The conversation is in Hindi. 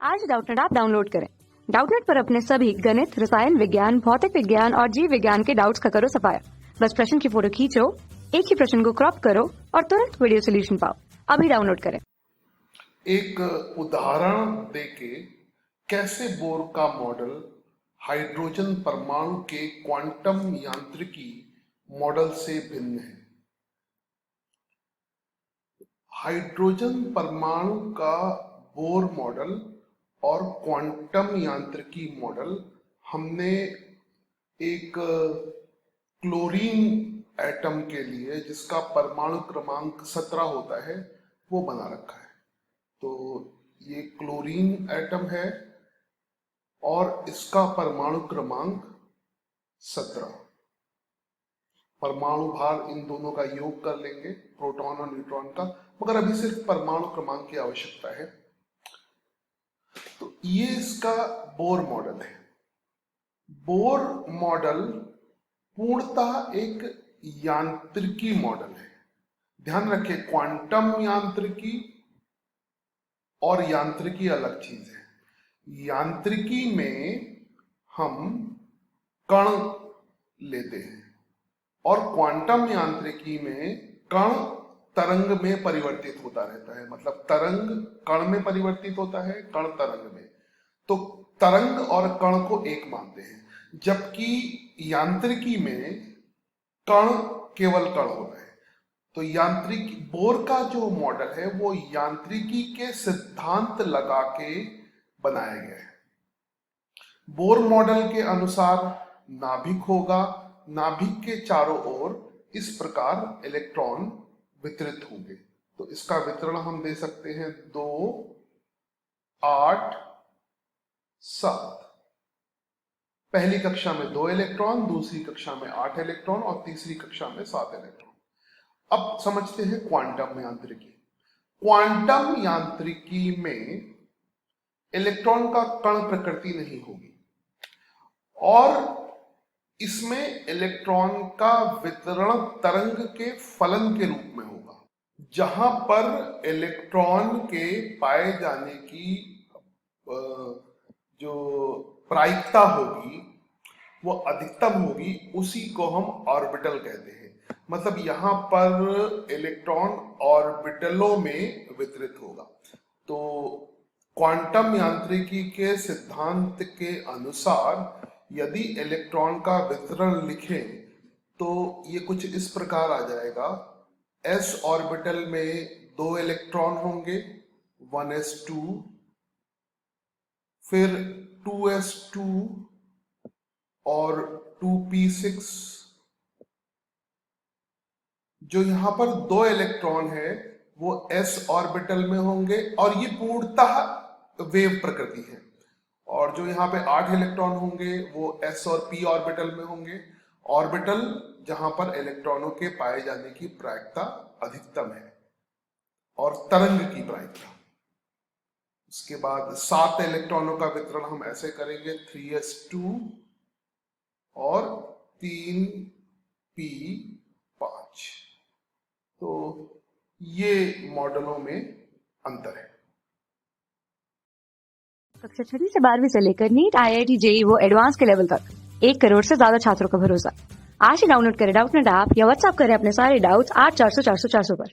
आज डाउटनेट ऐप डाउनलोड करें। डाउटनेट पर अपने सभी गणित, रसायन विज्ञान, भौतिक विज्ञान और जीव विज्ञान के डाउट्स का करो सफाया। बस प्रश्न की फोटो खींचो, एक ही प्रश्न को क्रॉप करो और तुरंत वीडियो सोल्यूशन पाओ। अभी डाउनलोड करें। एक उदाहरण देके कैसे बोर का मॉडल हाइड्रोजन परमाणु के क्वांटम यांत्रिकी मॉडल से भिन्न है। हाइड्रोजन परमाणु का बोर मॉडल और क्वांटम यांत्रिकी मॉडल हमने एक क्लोरीन एटम के लिए जिसका परमाणु क्रमांक 17 होता है वो बना रखा है। तो ये क्लोरीन एटम है और इसका परमाणु क्रमांक 17। परमाणु भार इन दोनों का योग कर लेंगे, प्रोटॉन और न्यूट्रॉन का, मगर अभी सिर्फ परमाणु क्रमांक की आवश्यकता है। तो ये इसका बोर मॉडल है। बोर मॉडल पूर्णतः एक यांत्रिकी मॉडल है। ध्यान रखिए, क्वांटम यांत्रिकी और यांत्रिकी अलग चीज है। यांत्रिकी में हम कण लेते हैं और क्वांटम यांत्रिकी में कण तरंग में परिवर्तित होता रहता है। मतलब तरंग कण में परिवर्तित होता है, कण तरंग में। तो तरंग और कण को एक मानते हैं, जबकि यांत्रिकी में कण केवल कण होता है। तो यांत्रिकी बोर का जो मॉडल है वो यांत्रिकी के सिद्धांत लगा के बनाया गया है। बोर मॉडल के अनुसार नाभिक होगा, नाभिक के चारों ओर इस प्रकार इलेक्ट्रॉन वितरित होंगे। तो इसका वितरण हम दे सकते हैं 2, 8, 7। पहली कक्षा में 2 इलेक्ट्रॉन, दूसरी कक्षा में 8 इलेक्ट्रॉन और तीसरी कक्षा में 7 इलेक्ट्रॉन। अब समझते हैं क्वांटम यांत्रिकी। क्वांटम यांत्रिकी में इलेक्ट्रॉन का कण प्रकृति नहीं होगी और इसमें इलेक्ट्रॉन का वितरण तरंग के फलन के रूप में होगा। जहां पर इलेक्ट्रॉन के पाए जाने की जो प्रायिकता होगी वो अधिकतम होगी, उसी को हम ऑर्बिटल कहते हैं। मतलब यहां पर इलेक्ट्रॉन ऑर्बिटलों में वितरित होगा। तो क्वांटम यांत्रिकी के सिद्धांत के अनुसार यदि इलेक्ट्रॉन का वितरण लिखें तो ये कुछ इस प्रकार आ जाएगा। s ऑर्बिटल में 2 इलेक्ट्रॉन होंगे, 1s2, फिर 2s2 और 2p6। जो यहां पर 2 इलेक्ट्रॉन है वो s ऑर्बिटल में होंगे और ये पूर्णतः वेव प्रकृति है। और जो यहाँ पे 8 इलेक्ट्रॉन होंगे वो s और p ऑर्बिटल में होंगे। ऑर्बिटल जहां पर इलेक्ट्रॉनों के पाए जाने की प्रायिकता अधिकतम है और तरंग की प्रायिकता। उसके बाद 7 इलेक्ट्रॉनों का वितरण हम ऐसे करेंगे, 3s2 और 3p5। तो ये मॉडलों में अंतर है। कक्षा 6वीं से 12वीं से लेकर नीट, IIT, JEE वो एडवांस के लेवल तक 1 करोड़ से ज्यादा छात्रों का भरोसा। आज ही डाउनलोड करें डाउटनेट ऐप या व्हाट्सएप करें अपने सारे डाउट्स 8400 400 400 पर।